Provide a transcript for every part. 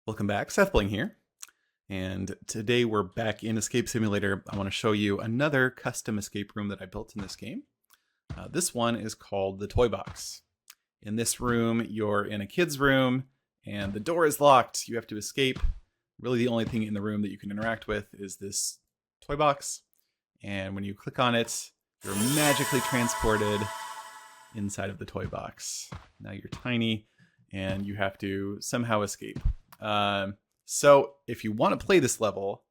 Welcome back, Seth Bling here, and today we're back in Escape Simulator. I want to show you another custom escape room that I built in this game. This one is called the Toybox. In this room, you're in a kid's room, and the door is locked. You have to escape. Really the only thing in the room that you can interact with is this Toybox, and when you click on it, you're magically transported inside of the Toybox. Now you're tiny, and you have to somehow escape. So if you want to play this level,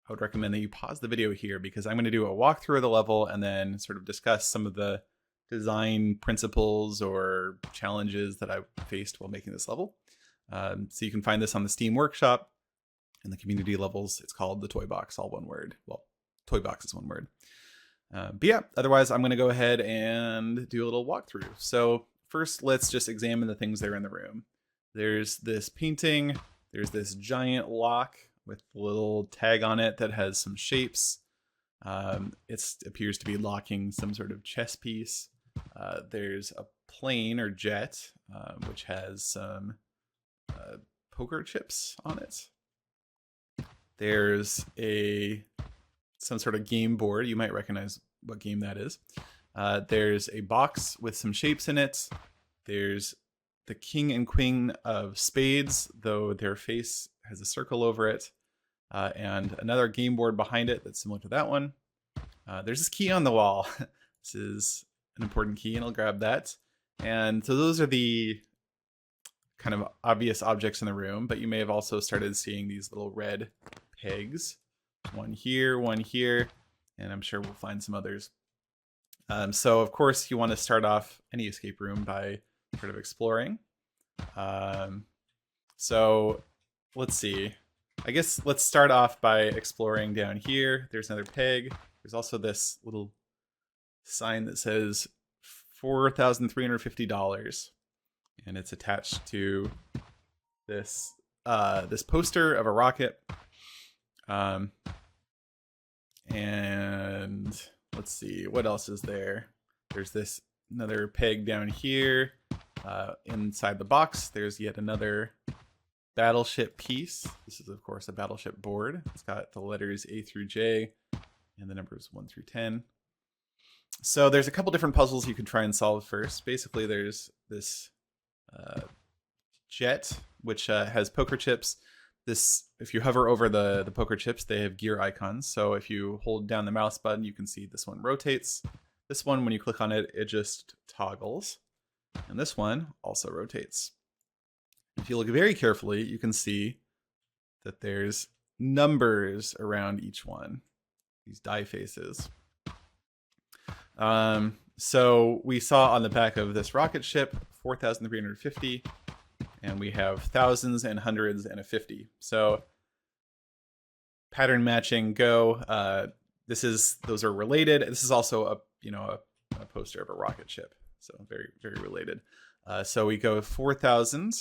I would recommend that you pause the video here because I'm going to do a walkthrough of the level and then sort of discuss some of the design principles or challenges that I've faced while making this level. So you can find this on the Steam Workshop in the community levels. It's called the Toybox, all one word. Well, Toybox is one word. But yeah, otherwise I'm going to go ahead and do a little walkthrough. So first, let's just examine the things that are in the room. There's this painting, there's this giant lock with a little tag on it that has some shapes. It appears to be locking some sort of chess piece. There's a plane or jet, which has some poker chips on it. There's some sort of game board. You might recognize what game that is. There's a box with some shapes in it. There's the king and queen of spades, though their face has a circle over it, and another game board behind it that's similar to that one. There's this key on the wall. This is an important key, and I'll grab that. And so those are the kind of obvious objects in the room, but you may have also started seeing these little red pegs. One here, and I'm sure we'll find some others. So of course you want to start off any escape room by sort of exploring. So let's see. I guess let's start off by exploring down here. There's another peg. There's also this little sign that says $4,350, and it's attached to this this poster of a rocket. And let's see, what else is there? There's this another peg down here. Inside the box, there's yet another battleship piece. This is, of course, a battleship board. It's got the letters A through J and the numbers 1 through 10. So there's a couple different puzzles you can try and solve first. Basically, there's this jet, which has poker chips. If you hover over the poker chips, they have gear icons. So if you hold down the mouse button, you can see this one rotates. This one, when you click on it, it just toggles. And this one also rotates. If you look very carefully, you can see that there's numbers around each one, these die faces. So we saw on the back of this rocket ship, 4,350, and we have thousands and hundreds and a 50. So pattern matching, go. Those are related. This is also a poster of a rocket ship. So very, very related. So we go 4,000.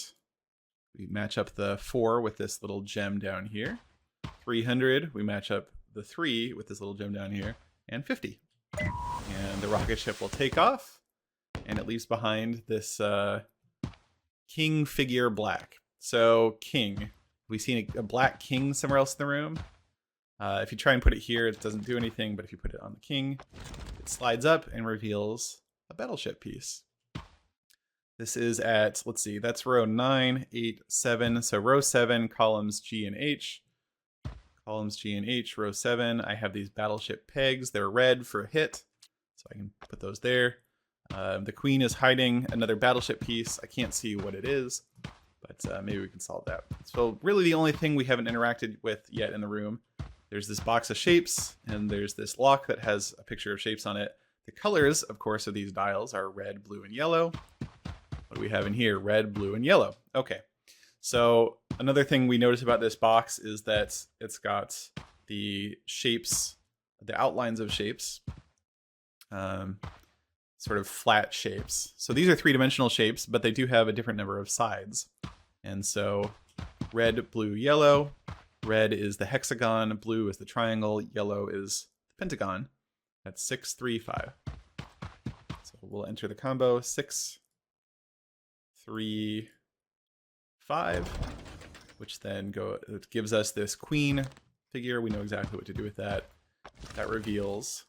We match up the 4 with this little gem down here. 300, we match up the 3 with this little gem down here. And 50. And the rocket ship will take off. And it leaves behind this king figure black. So king. Have we seen a black king somewhere else in the room? If you try and put it here, it doesn't do anything. But if you put it on the king, it slides up and reveals a battleship piece. This is at, let's see, that's row 9, 8, 7. So row 7, columns G and H. Columns G and H, row 7. I have these battleship pegs. They're red for a hit, so I can put those there. The queen is hiding another battleship piece. I can't see what it is, but maybe we can solve that. So really the only thing we haven't interacted with yet in the room, there's this box of shapes, and there's this lock that has a picture of shapes on it. The colors, of course, of these dials are red, blue, and yellow. What do we have in here? Red, blue, and yellow. Okay. So another thing we notice about this box is that it's got the shapes, the outlines of shapes, sort of flat shapes. So these are three-dimensional shapes, but they do have a different number of sides. And so red, blue, yellow. Red is the hexagon, blue is the triangle, yellow is the pentagon. That's 6, 3, 5. So we'll enter the combo 6, 3, 5. which then it gives us this queen figure. We know exactly what to do with that. That reveals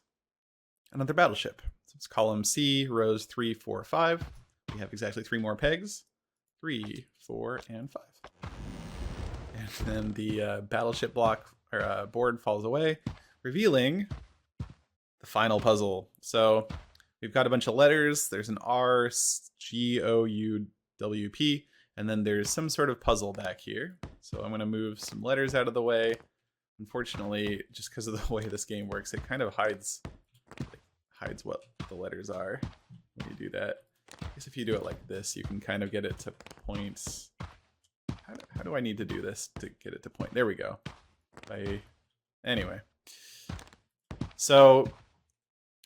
another battleship. So it's column C, rows 3, 4, 5. We have exactly 3 more pegs. 3, 4, and 5. And then the battleship block or board falls away, revealing the final puzzle. So we've got a bunch of letters. There's an R, G, O, U, W, P, and then there's some sort of puzzle back here. So I'm going to move some letters out of the way. Unfortunately, just because of the way this game works, it kind of hides what the letters are when you do that. I guess if you do it like this, you can kind of get it to point. How do I need to do this to get it to point? There we go. Anyway. So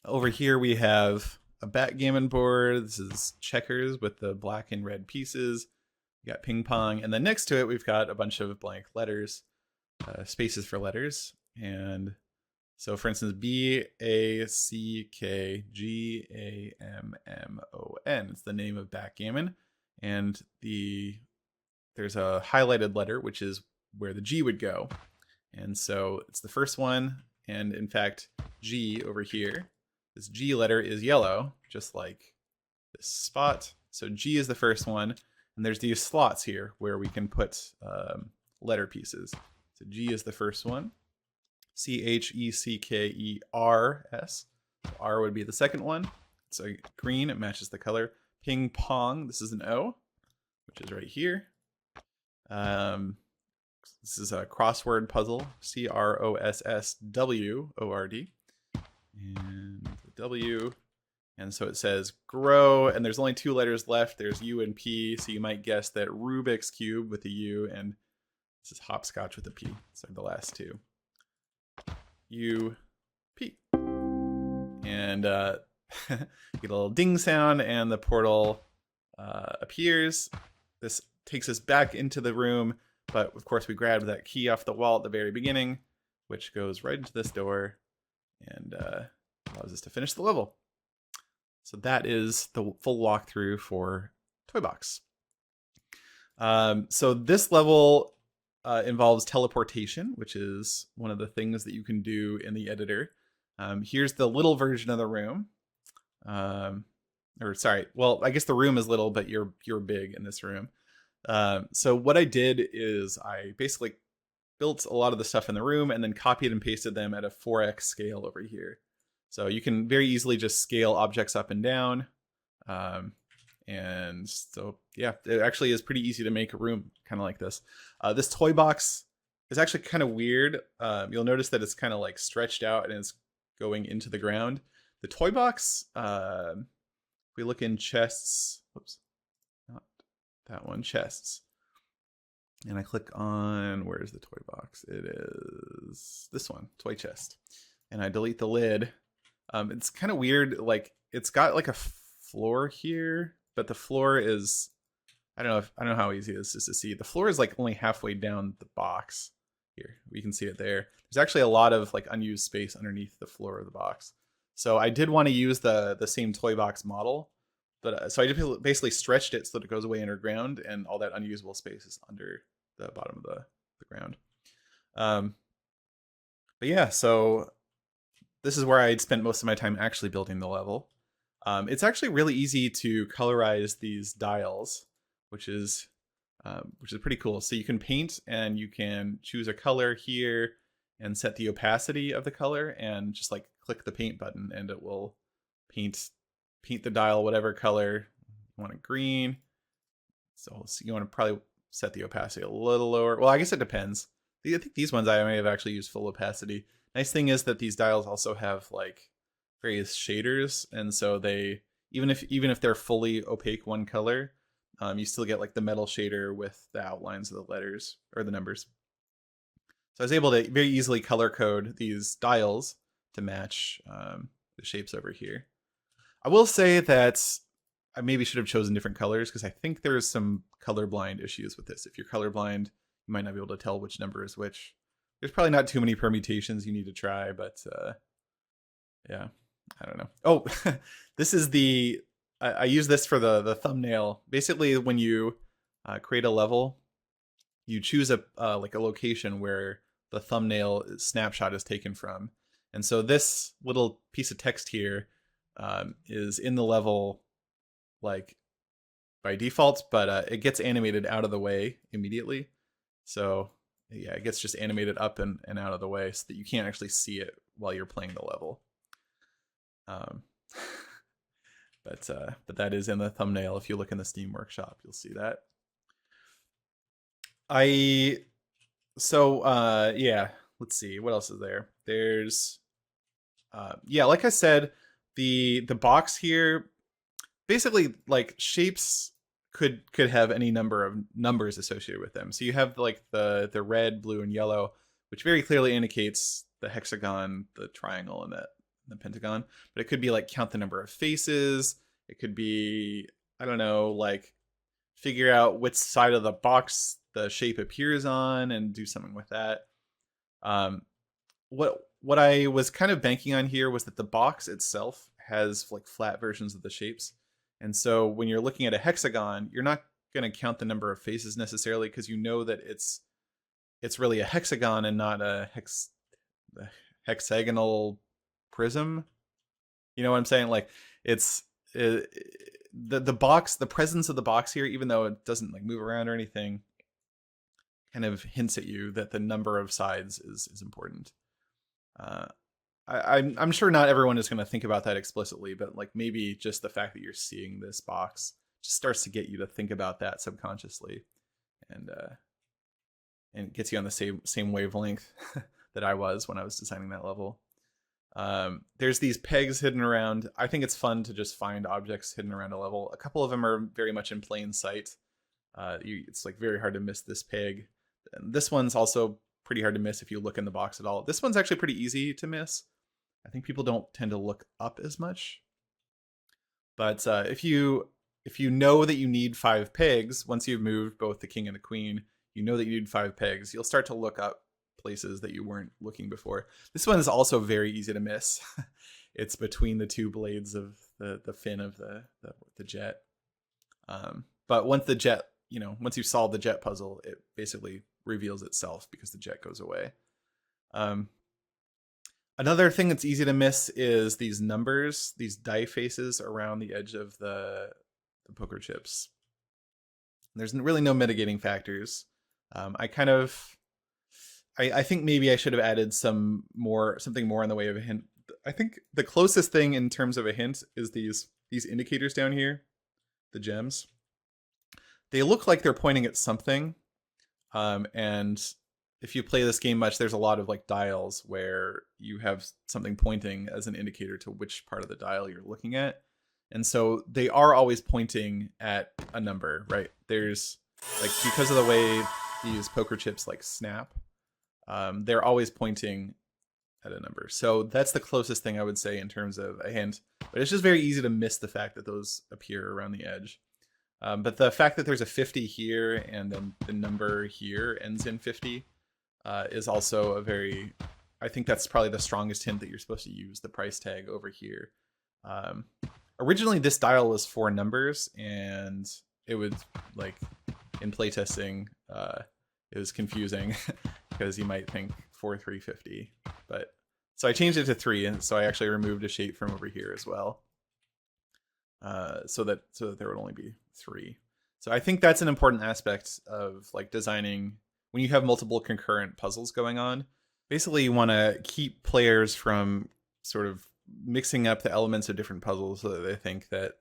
over here we have a backgammon board. This is checkers with the black and red pieces. We got ping pong. And then next to it, we've got a bunch of blank letters, spaces for letters. And so for instance, BACKGAMMON. It's the name of backgammon. And there's a highlighted letter, which is where the G would go. And so it's the first one. And in fact, G over here, this G letter is yellow, just like this spot. So G is the first one. And there's these slots here where we can put letter pieces. So G is the first one. CHECKERS. So R would be the second one. It's a green, it matches the color. Ping pong, this is an O, which is right here. This is a crossword puzzle, CROSSWORD. And the W. And so it says grow, and there's only 2 letters left. There's U and P, so you might guess that Rubik's Cube with a U, and this is hopscotch with a P. So the last 2. U, P. And get a little ding sound, and the portal appears. This takes us back into the room, but of course we grabbed that key off the wall at the very beginning, which goes right into this door and allows us to finish the level. So that is the full walkthrough for Toybox. So this level involves teleportation, which is one of the things that you can do in the editor. Here's the little version of the room. Or sorry, well, I guess the room is little, but you're big in this room. So what I did is I basically built a lot of the stuff in the room and then copied and pasted them at a 4x scale over here. So you can very easily just scale objects up and down. And so, yeah, it actually is pretty easy to make a room kind of like this. This toy box is actually kind of weird. You'll notice that it's kind of like stretched out and it's going into the ground. The toy box, if we look in chests, whoops, not that one, chests. And I click on, where's the toy box? It is this one, toy chest. And I delete the lid. It's kind of weird, like it's got like a floor here, but the floor is, I don't know how easy this is to see. The floor is like only halfway down the box. Here, we can see it there. There's actually a lot of like unused space underneath the floor of the box. So I did want to use the same toy box model, but so I just basically stretched it so that it goes away underground and all that unusable space is under the bottom of the ground. But yeah, so this is where I'd spent most of my time actually building the level. It's actually really easy to colorize these dials, which is pretty cool. So you can paint and you can choose a color here and set the opacity of the color and just like click the paint button and it will paint the dial whatever color you want. It green. So you want to probably set the opacity a little lower. Well, I guess it depends. I think these ones I may have actually used full opacity. Nice thing is that these dials also have like various shaders, and so they even if they're fully opaque one color, you still get like the metal shader with the outlines of the letters or the numbers. So I was able to very easily color code these dials to match the shapes over here. I will say that I maybe should have chosen different colors because I think there's some colorblind issues with this. If you're colorblind, you might not be able to tell which number is which. There's probably not too many permutations you need to try, but yeah, I don't know. Oh, this is I use this for the thumbnail. Basically, when you create a level, you choose a like a location where the thumbnail snapshot is taken from. And so this little piece of text here is in the level like by default, but it gets animated out of the way immediately. So yeah, it gets just animated up and out of the way so that you can't actually see it while you're playing the level. But that is in the thumbnail. If you look in the Steam Workshop, you'll see that. Yeah, let's see, what else is there? There's yeah, like I said, the box here, basically like shapes could have any number of numbers associated with them. So you have like the red, blue, and yellow, which very clearly indicates the hexagon, the triangle, and the pentagon. But it could be like count the number of faces. It could be, I don't know, like figure out which side of the box the shape appears on and do something with that. What I was kind of banking on here was that the box itself has like flat versions of the shapes. And so when you're looking at a hexagon, you're not going to count the number of faces necessarily, because you know that it's really a hexagon and not a hexagonal prism. You know what I'm saying? Like the box, the presence of the box here, even though it doesn't like move around or anything, kind of hints at you that the number of sides is important. I'm sure not everyone is going to think about that explicitly, but like maybe just the fact that you're seeing this box just starts to get you to think about that subconsciously, and gets you on the same wavelength that I was when I was designing that level. There's these pegs hidden around. I think it's fun to just find objects hidden around a level. A couple of them are very much in plain sight. It's like very hard to miss this peg. And this one's also pretty hard to miss if you look in the box at all. This one's actually pretty easy to miss. I think people don't tend to look up as much. But if you know that you need 5 pegs, once you've moved both the king and the queen, you know that you need 5 pegs, you'll start to look up places that you weren't looking before. This one is also very easy to miss. It's between the 2 blades of the fin of the jet. But once the jet, once you solve the jet puzzle, it basically reveals itself because the jet goes away. Another thing that's easy to miss is these numbers, these die faces around the edge of the poker chips. There's really no mitigating factors. I think maybe I should have added something more in the way of a hint. I think the closest thing in terms of a hint is these indicators down here, the gems. They look like they're pointing at something, and if you play this game much, there's a lot of like dials where you have something pointing as an indicator to which part of the dial you're looking at. And so they are always pointing at a number, right? There's like, because of the way these poker chips like snap, they're always pointing at a number. So that's the closest thing I would say in terms of a hint, but it's just very easy to miss the fact that those appear around the edge. But the fact that there's a 50 here and then the number here ends in 50 is also I think that's probably the strongest hint that you're supposed to use the price tag over here. Originally this dial was 4 numbers, and it was like in playtesting, it was confusing because you might think 4350, but so I changed it to 3, and so I actually removed a shape from over here as well, so that there would only be 3. So I think that's an important aspect of like designing when you have multiple concurrent puzzles going on. Basically, you want to keep players from sort of mixing up the elements of different puzzles so that they think that,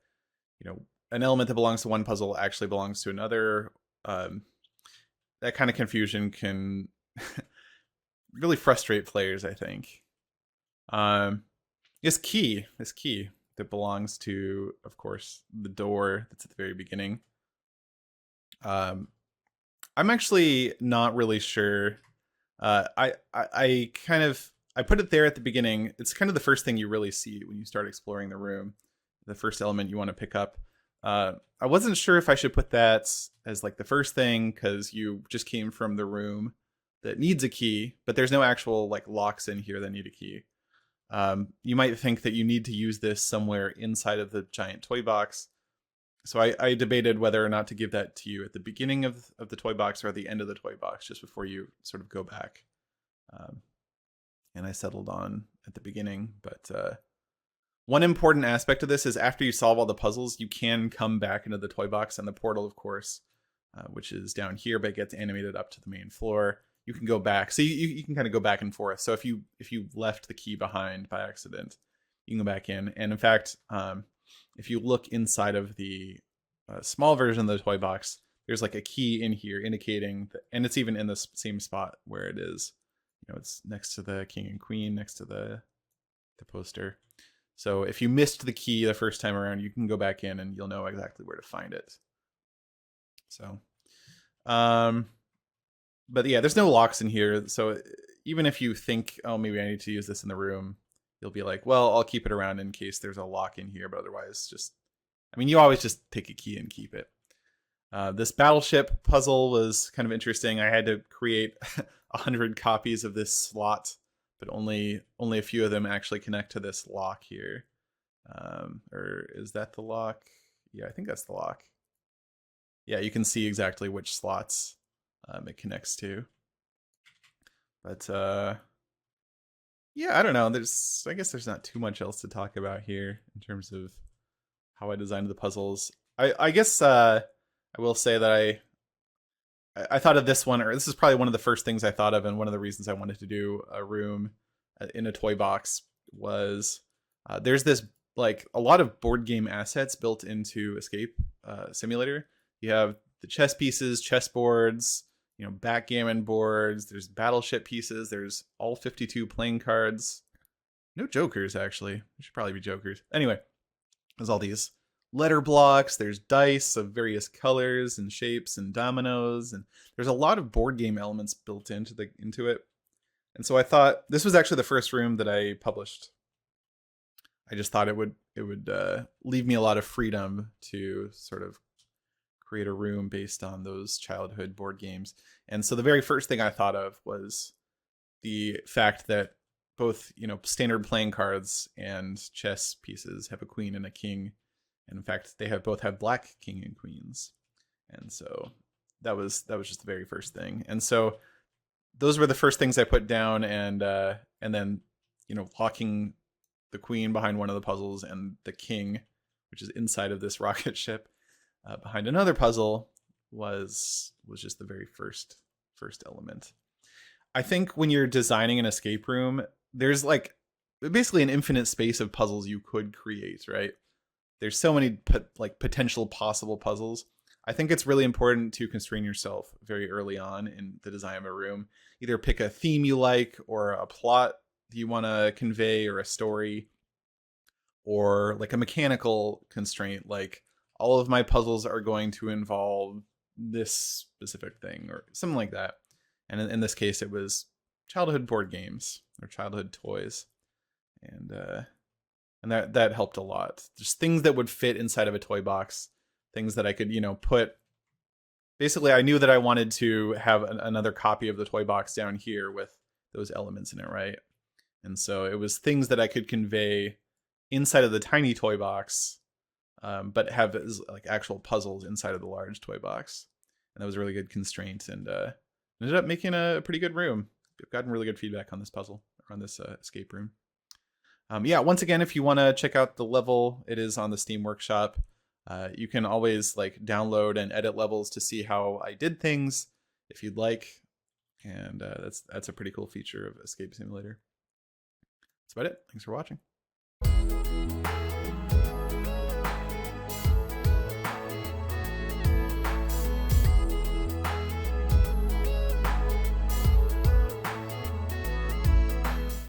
an element that belongs to one puzzle actually belongs to another. That kind of confusion can really frustrate players, I think. This key that belongs to, of course, the door that's at the very beginning. I'm actually not really sure. I put it there at the beginning. It's kind of the first thing you really see when you start exploring the room. The first element you want to pick up. I wasn't sure if I should put that as like the first thing, because you just came from the room that needs a key, but there's no actual like locks in here that need a key. You might think that you need to use this somewhere inside of the giant toy box, So I debated whether or not to give that to you at the beginning of the toy box or at the end of the toy box, just before you sort of go back. And I settled on at the beginning. But one important aspect of this is after you solve all the puzzles, you can come back into the toy box, and the portal, of course, which is down here, but gets animated up to the main floor. You can go back. So you can kind of go back and forth. So if you left the key behind by accident, you can go back in. And in fact, if you look inside of the small version of the toy box, there's like a key in here indicating that, and it's even in the same spot where it is. You know, it's next to the king and queen, next to the poster. So if you missed the key the first time around, you can go back in and you'll know exactly where to find it. So, but yeah, there's no locks in here. So even if you think, oh, maybe I need to use this in the room, you'll be like, well, I'll keep it around in case there's a lock in here. But otherwise, just, I mean, you always just take a key and keep it. This battleship puzzle was kind of interesting. I had to create 100 copies of this slot, but only a few of them actually connect to this lock here. Or is that the lock? Yeah, I think that's the lock. Yeah, you can see exactly which slots it connects to. But yeah, I don't know. I guess there's not too much else to talk about here in terms of how I designed the puzzles. I guess I will say that I thought of this one, or this is probably one of the first things I thought of, and one of the reasons I wanted to do a room in a toy box was there's this, like, a lot of board game assets built into Escape Simulator. You have the chess pieces, chess boards, you know, backgammon boards, there's battleship pieces, there's all 52 playing cards. No jokers, actually. There should probably be jokers. Anyway, there's all these letter blocks, there's dice of various colors and shapes and dominoes, and there's a lot of board game elements built into it. And so I thought this was actually the first room that I published. I just thought it would leave me a lot of freedom to sort of create a room based on those childhood board games. And so the very first thing I thought of was the fact that both, you know, standard playing cards and chess pieces have a queen and a king. And in fact, they both have black king and queens. And so that was just the very first thing. And so those were the first things I put down, and then, you know, locking the queen behind one of the puzzles and the king, which is inside of this rocket ship, behind another puzzle was just the very first element. I think when you're designing an escape room, there's like basically an infinite space of puzzles you could create, right? There's so many potential possible puzzles. I think it's really important to constrain yourself very early on in the design of a room. Either pick a theme you like, or a plot you want to convey, or a story, or like a mechanical constraint, like all of my puzzles are going to involve this specific thing or something like that. And in this case, it was childhood board games or childhood toys. And that helped a lot. Just things that would fit inside of a toy box, things that I could, you know, put. Basically, I knew that I wanted to have another copy of the toy box down here with those elements in it, right? And so it was things that I could convey inside of the tiny toy box, but have like actual puzzles inside of the large toy box. And that was a really good constraint, and ended up making a pretty good room. I've gotten really good feedback on this puzzle, or on this escape room. Yeah, once again, if you want to check out the level, it is on the Steam Workshop. You can always like download and edit levels to see how I did things if you'd like. And that's a pretty cool feature of Escape Simulator. That's about it. Thanks for watching.